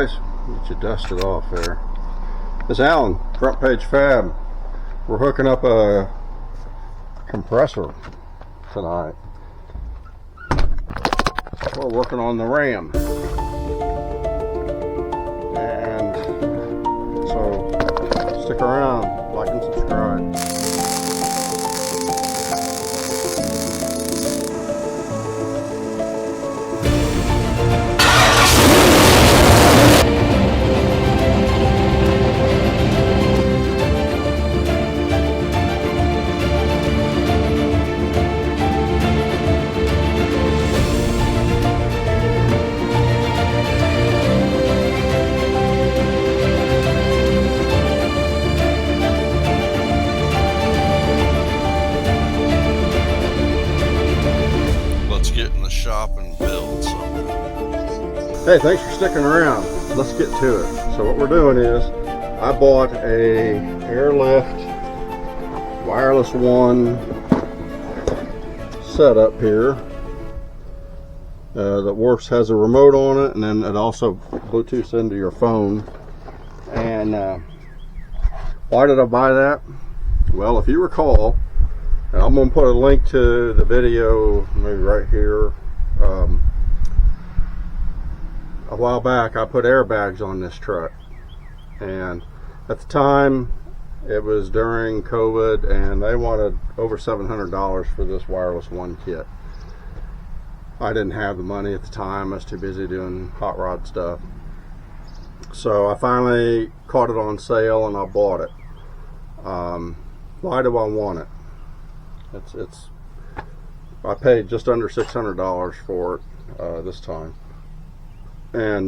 guys, get you dusted off there. This is Alan, Front Page Fab. We're hooking up a compressor tonight. We're working on the Ram. And so stick around, like and subscribe. Shop and build something. Hey, thanks for sticking around. Let's get to it. So what we're doing is I bought a airlift wireless one setup here that works, has a remote on it, and then it also Bluetooths into your phone. And why did I buy that? Well, if you recall, and I'm going to put a link to the video maybe right here. A while back I put airbags on this truck, and at the time it was during COVID and they wanted over $700 for this wireless one kit. I didn't have the money at the time. I was too busy doing hot rod stuff. So I finally caught it on sale and I bought it. Why do I want it? I paid just under $600 for it this time, and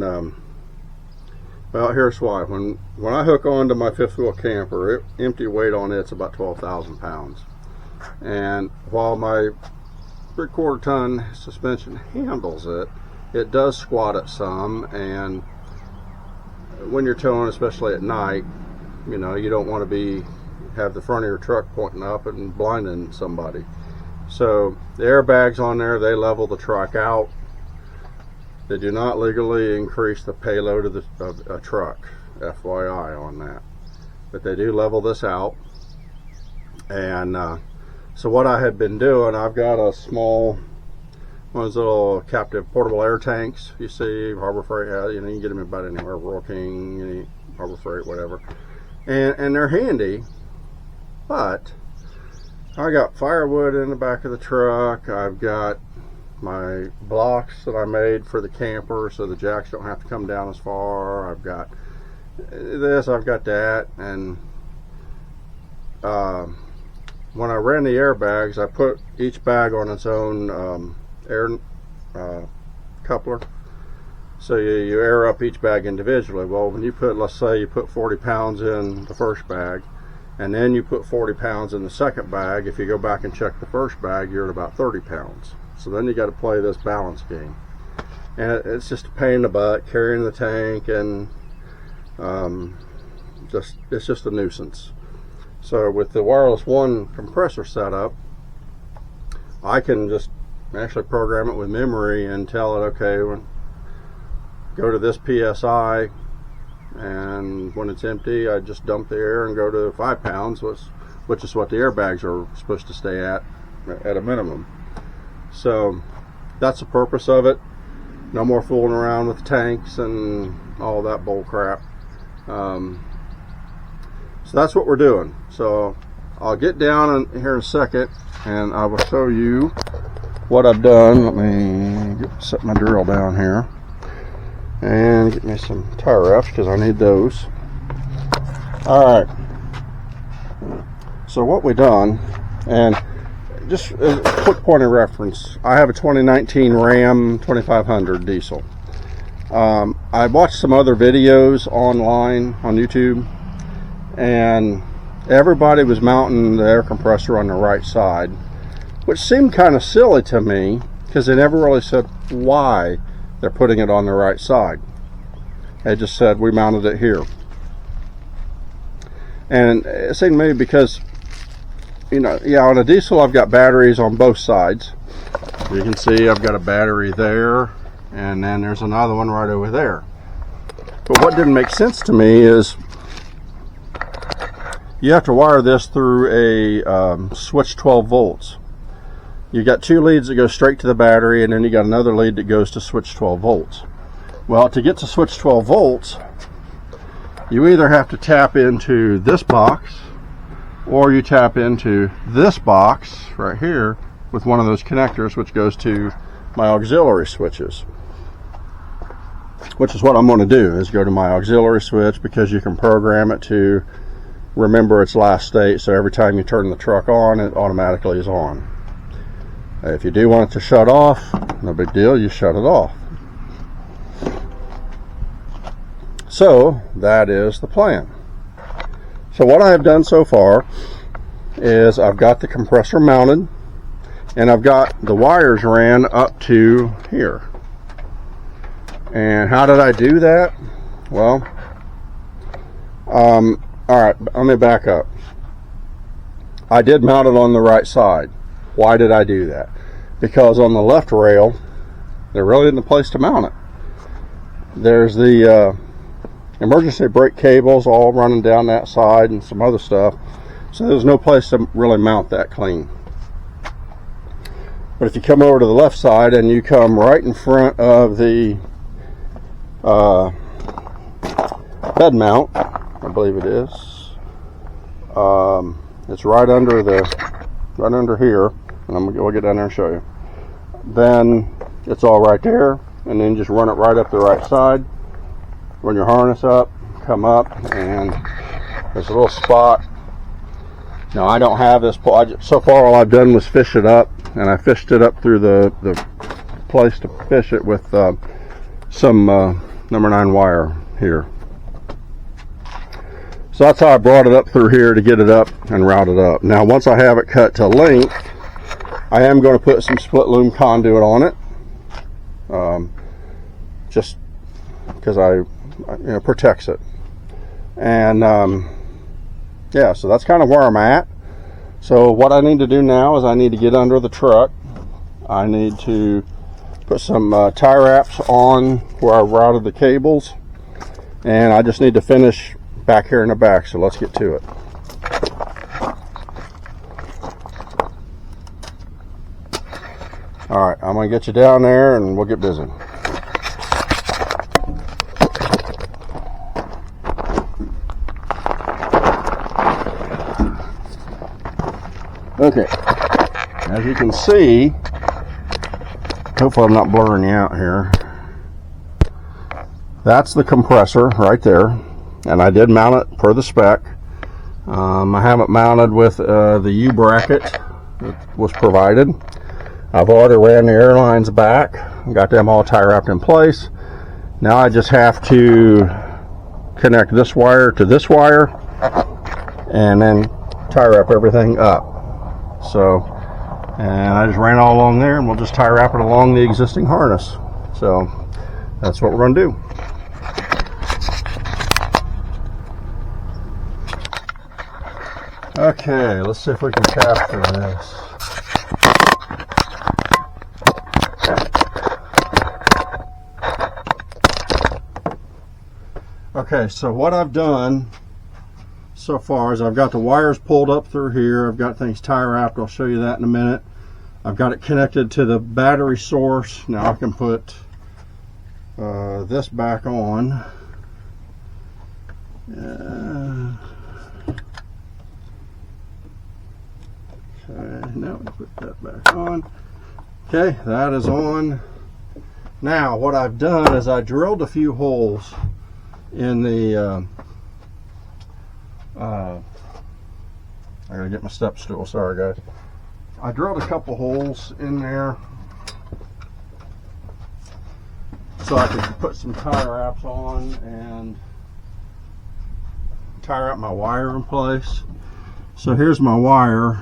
well, here's why. When I hook onto my fifth wheel camper, empty weight on it's about 12,000 pounds, and while my 3/4 ton suspension handles it, it does squat it some, and when you're towing, especially at night, you know, you don't want to have the front of your truck pointing up and blinding somebody. So the airbags on there, they level the truck out. They do not legally increase the payload of a truck, FYI on that. But they do level this out. And so what I had been doing, I've got a small, one of those little captive portable air tanks you see Harbor Freight has. You know, you can get them about anywhere, Royal King, Harbor Freight, whatever. And they're handy, but I got firewood in the back of the truck. I've got my blocks that I made for the camper so the jacks don't have to come down as far. I've got this, I've got that, and when I ran the airbags, I put each bag on its own air coupler. So you air up each bag individually. Well, when you put, let's say you put 40 pounds in the first bag, and then you put 40 pounds in the second bag, if you go back and check the first bag, you're at about 30 pounds. So then you got to play this balance game. And it's just a pain in the butt carrying the tank, and it's just a nuisance. So with the wireless one compressor setup, I can just actually program it with memory and tell it, okay, go to this PSI, and when it's empty I just dump the air and go to 5 pounds, which is what the airbags are supposed to stay at a minimum. So that's the purpose of it. No more fooling around with the tanks and all that bull crap. So that's what we're doing. So I'll get down here in a second and I will show you what I've done. Let me set my drill down here and get me some tire wraps because I need those. Alright, so what we done, and just a quick point of reference, I have a 2019 Ram 2500 diesel. I watched some other videos online on YouTube, and everybody was mounting the air compressor on the right side, which seemed kind of silly to me because they never really said why they're putting it on the right side. They just said we mounted it here. And it seemed to me because, you know, yeah, on a diesel I've got batteries on both sides. You can see I've got a battery there, and then there's another one right over there. But what didn't make sense to me is you have to wire this through a switch 12 volts. You got two leads that go straight to the battery, and then you got another lead that goes to switch 12 volts. Well, to get to switch 12 volts, you either have to tap into this box, or you tap into this box right here with one of those connectors, which goes to my auxiliary switches. Which is what I'm going to do, is go to my auxiliary switch, because you can program it to remember its last state, so every time you turn the truck on, it automatically is on. If you do want it to shut off, no big deal, you shut it off. So that is the plan. So what I have done so far is I've got the compressor mounted, and I've got the wires ran up to here. And how did I do that? Well, all right, let me back up. I did mount it on the right side. Why did I do that? Because on the left rail, there really isn't a place to mount it. There's the emergency brake cables all running down that side and some other stuff. So there's no place to really mount that clean. But if you come over to the left side and you come right in front of the bed mount, I believe it is. It's right under here, and we'll get down there and show you. Then it's all right there, and then just run it right up the right side. Run your harness up, come up, and there's a little spot. Now I don't have this. So far, all I've done was fish it up, and I fished it up through the place to fish it with some number 9 wire here. So that's how I brought it up through here to get it up and route it up. Now once I have it cut to length, I am going to put some split loom conduit on it, just because it protects it. And yeah, so that's kind of where I'm at. So what I need to do now is I need to get under the truck. I need to put some tie wraps on where I routed the cables, and I just need to finish back here in the back. So let's get to it. All right, I'm gonna get you down there and we'll get busy. Okay, as you can see, hopefully I'm not blurring you out here. That's the compressor right there, and I did mount it per the spec. I have it mounted with the U-bracket that was provided. I've already ran the air lines back, got them all tie wrapped in place. Now I just have to connect this wire to this wire and then tie wrap everything up. So, and I just ran all along there, and we'll just tie wrap it along the existing harness. So that's what we're going to do. Okay, let's see if we can capture this. Okay, so what I've done so far is I've got the wires pulled up through here. I've got things tie wrapped. I'll show you that in a minute. I've got it connected to the battery source. Now I can put this back on. Okay, now we put that back on. Okay, that is on. Now what I've done is I drilled a few holes in the I gotta get my step stool, sorry guys. I drilled a couple holes in there so I could put some tie wraps on and tie wrap my wire in place. So here's my wire,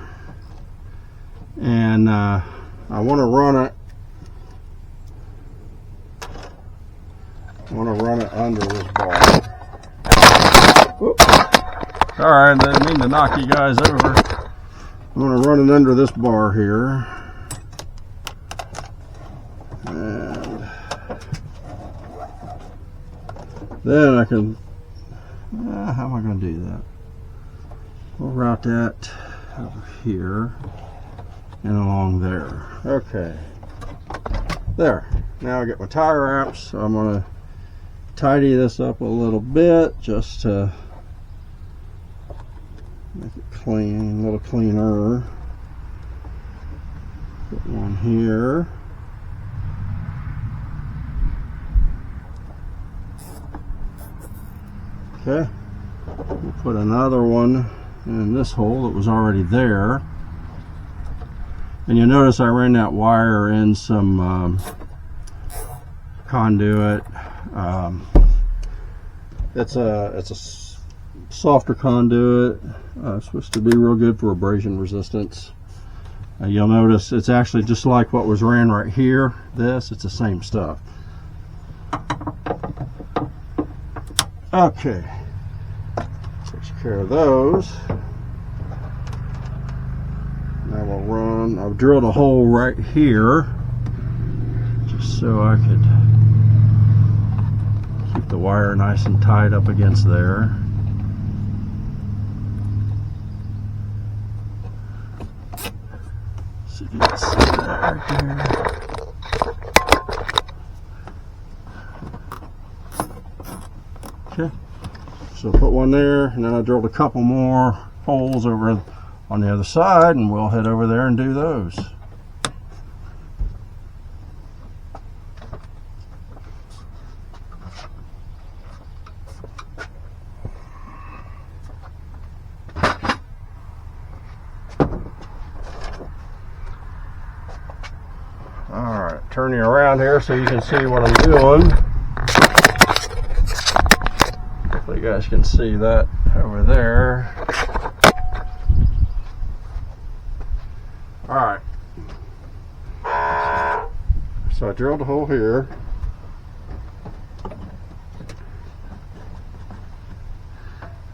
and I want to run it. Under this bar. Whoop. Alright, didn't mean to knock you guys over. I'm going to run it under this bar here. And Then I can, how am I going to do that? We'll route that over here and along there. Okay. There. Now I get my tire wraps, so I'm going to tidy this up a little bit just to make it clean, a little cleaner. Put one here. Okay. We'll put another one in this hole that was already there. And you'll notice I ran that wire in some conduit. It's a softer conduit. It's supposed to be real good for abrasion resistance. You'll notice it's actually just like what was ran right here. It's the same stuff. Okay, takes care of those. Now we'll run. I've drilled a hole right here just so I could keep the wire nice and tied up against there. See if you can see that right there. Okay, so put one there, and then I drilled a couple more holes over on the other side, and we'll head over there and do those. Alright, turn you around here so you can see what I'm doing. Hopefully you guys can see that over there. Alright. So I drilled a hole here.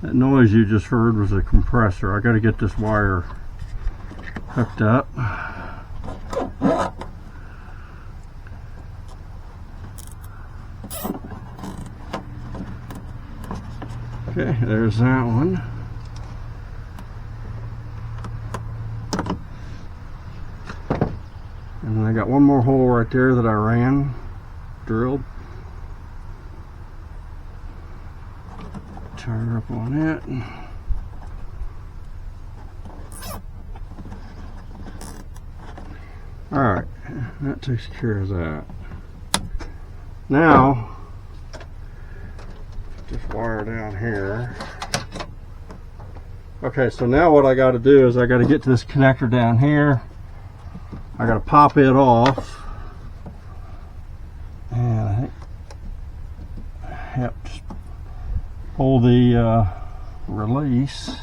That noise you just heard was a compressor. I got to get this wire hooked up. Okay, there's that one. And then I got one more hole right there that I drilled. Turn up on it. Alright, that takes care of that. Now, just wire down here. Okay, so now what I got to do is I got to get to this connector down here. I got to pop it off. And I think, yep, just pull the release.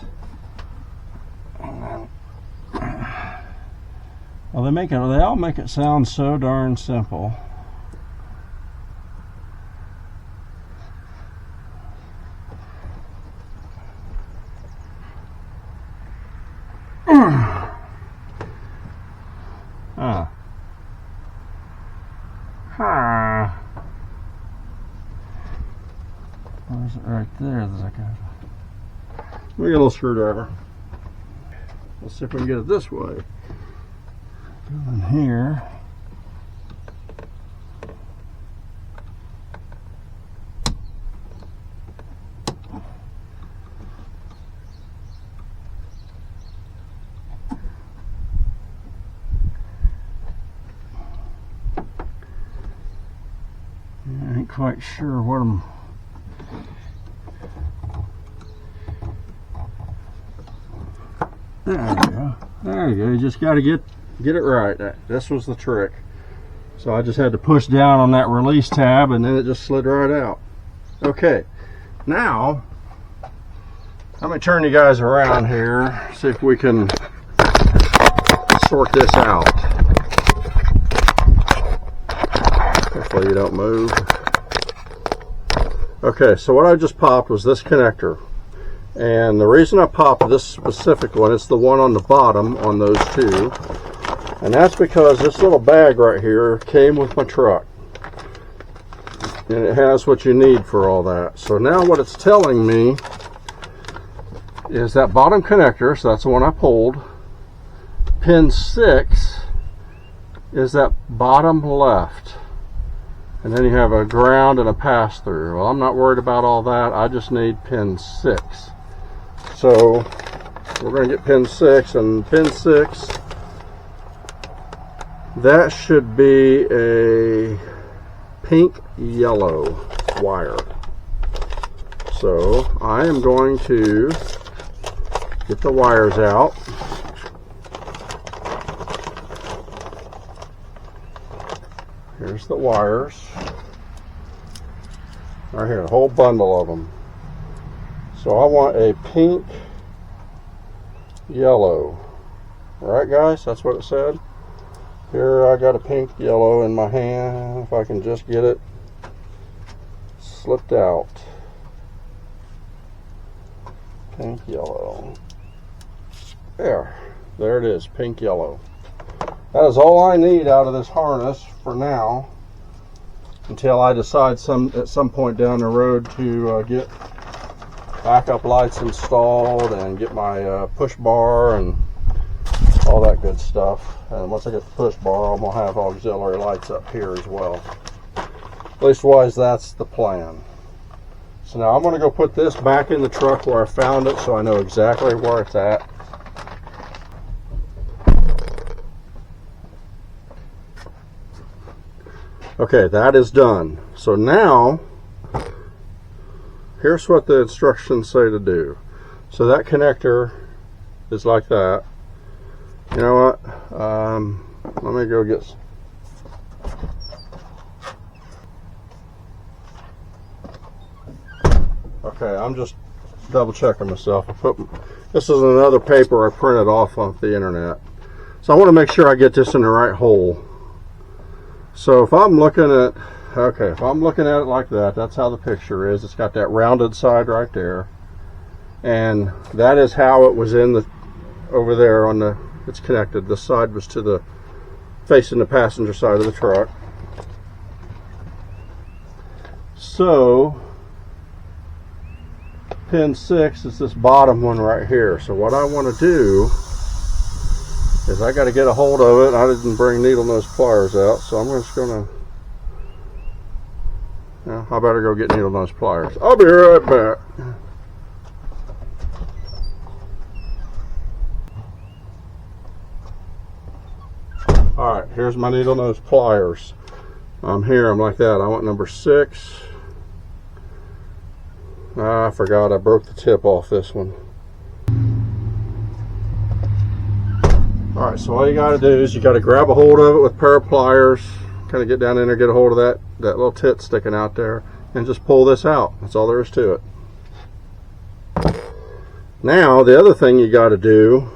And then, well, they all make it sound so darn simple. Where's it? Right there. There's like a. We got a little screwdriver. Let's see if we can get it this way. Go in here. I ain't quite sure what I'm. There you go. There you go. You just got to get it right. This was the trick. So I just had to push down on that release tab, and then it just slid right out. Okay. Now, let me turn you guys around here. See if we can sort this out. Hopefully you don't move. Okay, so what I just popped was this connector. And the reason I popped this specific one, it's the one on the bottom on those two. And that's because this little bag right here came with my truck. and it has what you need for all that. So now what it's telling me is that bottom connector, so that's the one I pulled. Pin 6 is that bottom left. And then you have a ground and a pass-through. Well, I'm not worried about all that. I just need pin 6. So we're going to get pin 6, and pin 6, that should be a pink yellow wire. So I am going to get the wires out. Here's the wires. Right here, a whole bundle of them. So I want a pink yellow. Alright guys, that's what it said. Here I got a pink yellow in my hand. If I can just get it slipped out. Pink yellow. There it is, pink yellow. That is all I need out of this harness for now, until I decide at some point down the road to get backup lights installed and get my push bar and all that good stuff. And once I get the push bar, I'm going to have auxiliary lights up here as well. Leastwise, that's the plan. So now I'm going to go put this back in the truck where I found it, so I know exactly where it's at. Okay, that is done. So now, here's what the instructions say to do. So that connector is like that. You know what? Let me go get... Okay, I'm just double checking myself. This is another paper I printed off the internet. So I want to make sure I get this in the right hole. So if I'm looking at, if I'm looking at it like that, that's how the picture is. It's got that rounded side right there. And that is how it was over there on the, it's connected. The side was to the, facing the passenger side of the truck. So, pin 6 is this bottom one right here. So what I want to do is I got to get a hold of it. I didn't bring needle nose pliers out, so I'm just gonna, I better go get needle nose pliers. I'll be right back. Alright, here's my needle nose pliers. I'm like that. I want number 6. I forgot I broke the tip off this one. Alright, so all you got to do is you got to grab a hold of it with a pair of pliers, kind of get down in there, get a hold of that little tit sticking out there, and just pull this out. That's all there is to it. Now, the other thing you got to do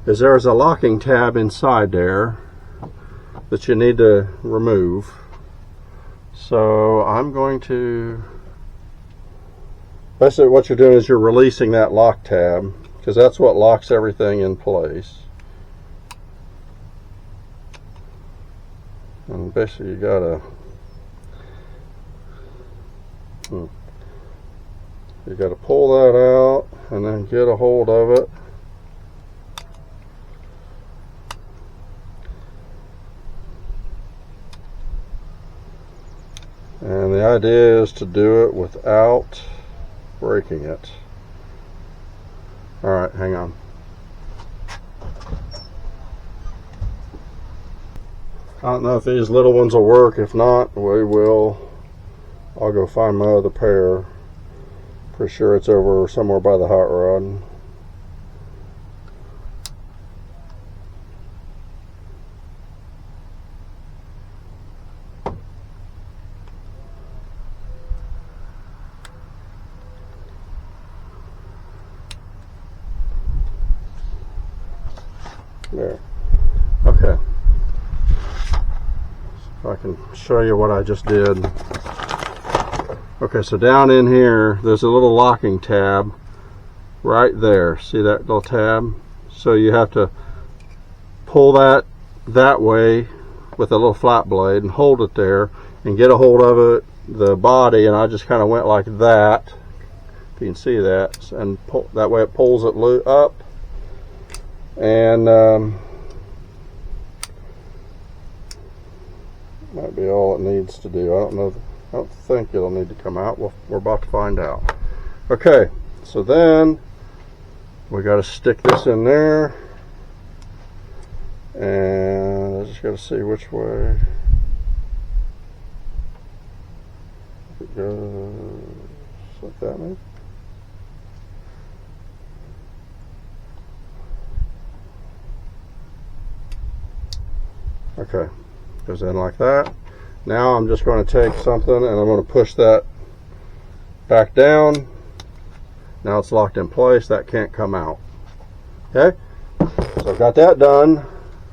is there's a locking tab inside there that you need to remove. So I'm going to, basically what you're doing is you're releasing that lock tab, because that's what locks everything in place. And basically you gotta pull that out and then get a hold of it. And the idea is to do it without breaking it. Alright, hang on. I don't know if these little ones will work. If not, I'll go find my other pair. Pretty sure it's over somewhere by the hot rod. There. Okay. If I can show you what I just did. Okay, so down in here, there's a little locking tab right there. See that little tab? So you have to pull that way with a little flat blade and hold it there and get a hold of it the body, and I just kind of went like that, if you can see that, and that way it pulls it up, and might be all it needs to do. I don't know. I don't think it'll need to come out. We're about to find out. Okay, so then we got to stick this in there, and I just got to see which way it goes. Like that, maybe. Okay, goes in like that. Now I'm just going to take something and I'm going to push that back down. Now it's locked in place. That can't come out. Okay, so I've got that done,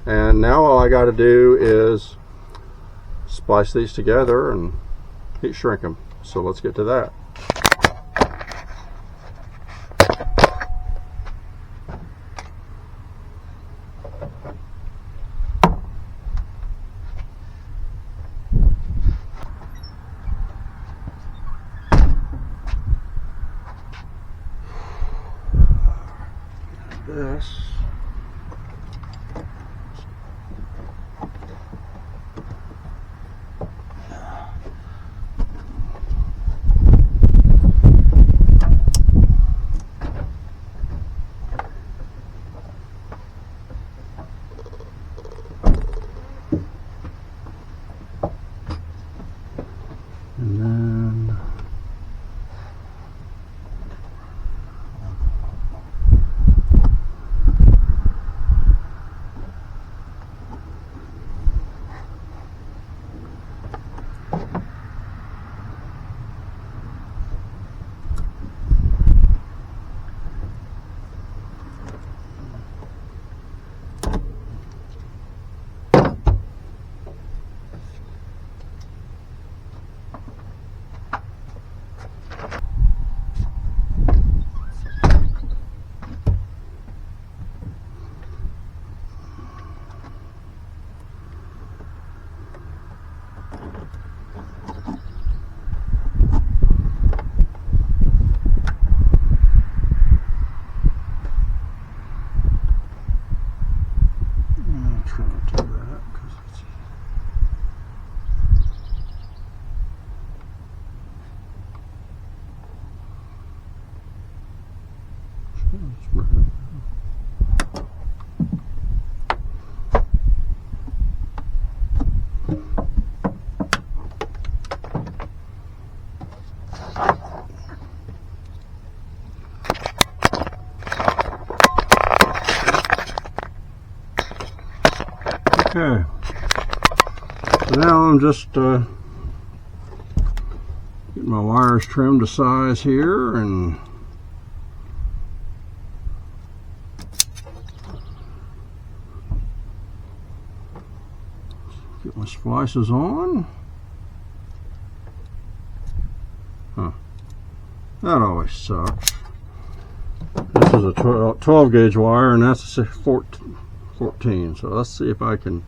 and now all I got to do is splice these together and heat shrink them. So let's get to that. This. And then okay. So now I'm just getting my wires trimmed to size here, and get my splices on. Huh. That always sucks. This is a 12 gauge wire, and that's a 14. So let's see if I can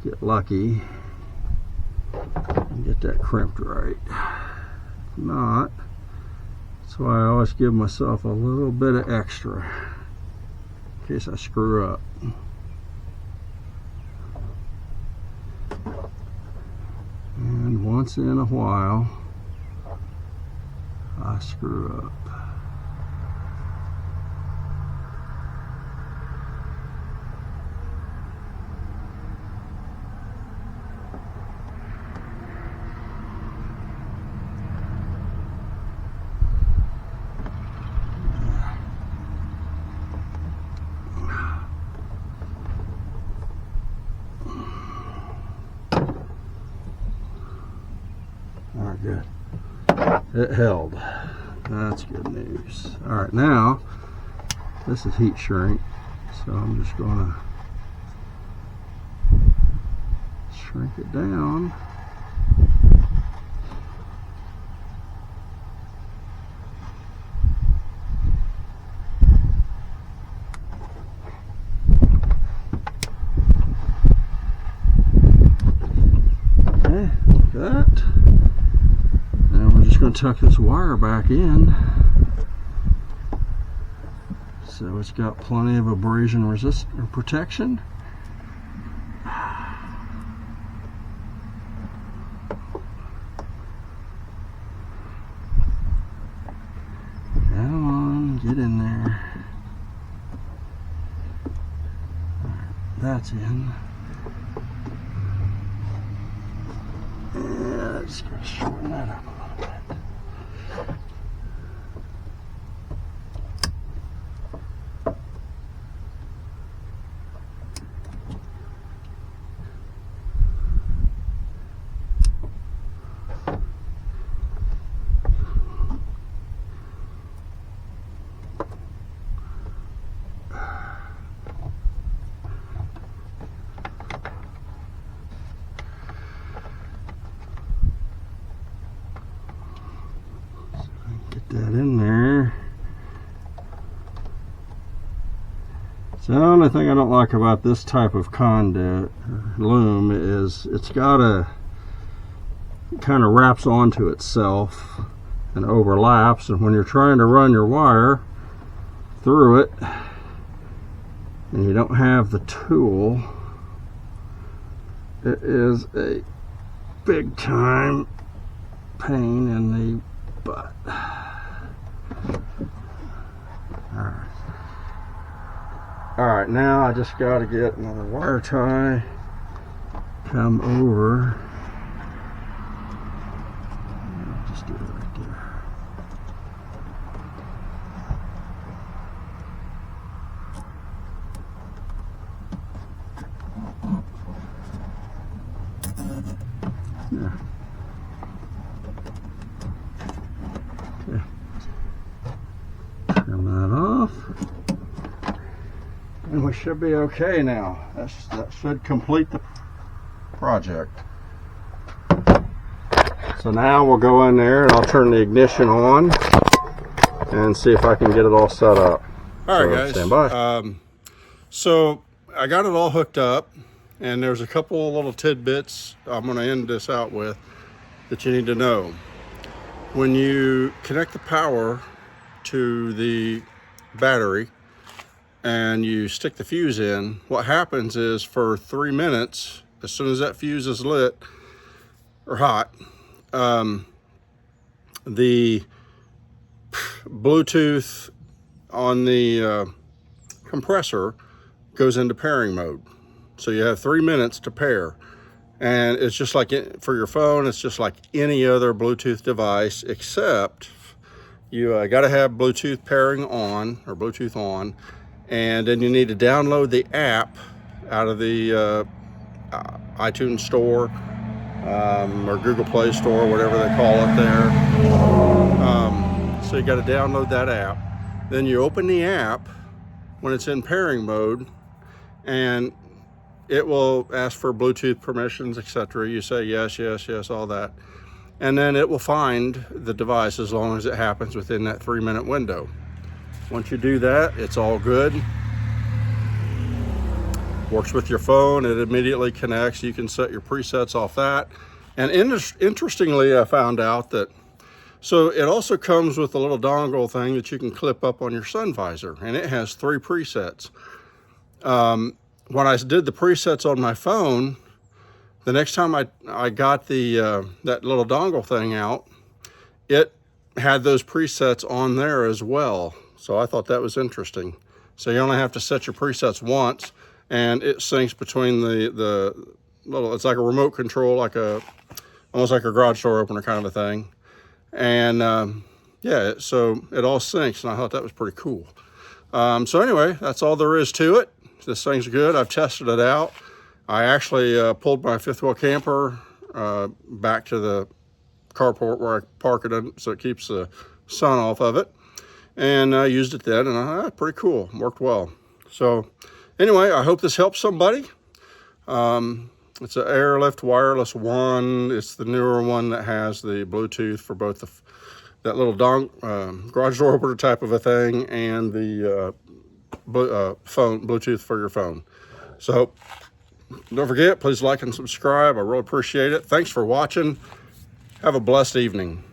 get lucky and get that crimped right. If not, that's why I always give myself a little bit of extra in case I screw up. And once in a while I screw up. Alright, good. It held. That's good news. Alright, now this is heat shrink, so I'm just going to shrink it down. Okay, like that. tuck this wire back in so it's got plenty of abrasion resist or protection. Come on, get in there. That's in. Yeah, just gotta shorten that up a little bit. That in there. So the only thing I don't like about this type of conduit or loom is it's got a kind of wraps onto itself and overlaps, and when you're trying to run your wire through it and you don't have the tool, it is a big time pain in the butt. Alright, now I just got to get another wire tie, come over, I'll just do it right there. Yeah. Okay. Trim that off. And we should be okay now. That should complete the project. So now we'll go in there and I'll turn the ignition on and see if I can get it all set up. All right, guys. Stand by. So I got it all hooked up, and there's a couple of little tidbits I'm going to end this out with that you need to know. When you connect the power to the battery and you stick the fuse in, what happens is for 3 minutes, as soon as that fuse is lit or hot, the Bluetooth on the compressor goes into pairing mode. So you have 3 minutes to pair. And it's just like for your phone, it's just like any other Bluetooth device, except you got to have Bluetooth pairing on, or Bluetooth on, and then you need to download the app out of the iTunes store or Google Play Store, whatever they call it there. So you got to download that app. Then you open the app when it's in pairing mode, and it will ask for Bluetooth permissions, etc. You say yes, yes, yes, all that. And then it will find the device as long as it happens within that 3 minute window. Once you do that, it's all good. Works with your phone, it immediately connects. You can set your presets off that. And interestingly, I found out that, so it also comes with a little dongle thing that you can clip up on your sun visor, and it has 3 presets. When I did the presets on my phone, the next time I got the that little dongle thing out, it had those presets on there as well. So I thought that was interesting. So you only have to set your presets once, and it syncs between the little, it's like a remote control, like almost like a garage door opener kind of a thing. And yeah, so it all syncs, and I thought that was pretty cool. So anyway, that's all there is to it. This thing's good. I've tested it out. I actually pulled my fifth wheel camper back to the carport where I park it in, so it keeps the sun off of it, and I used it then, and I thought, pretty cool. Worked well. So anyway, I hope this helps somebody. It's an Airlift Wireless 1. It's the newer one that has the Bluetooth for both that little garage door opener type of a thing, and the phone Bluetooth for your phone. So don't forget, please like and subscribe. I really appreciate it. Thanks for watching. Have a blessed evening.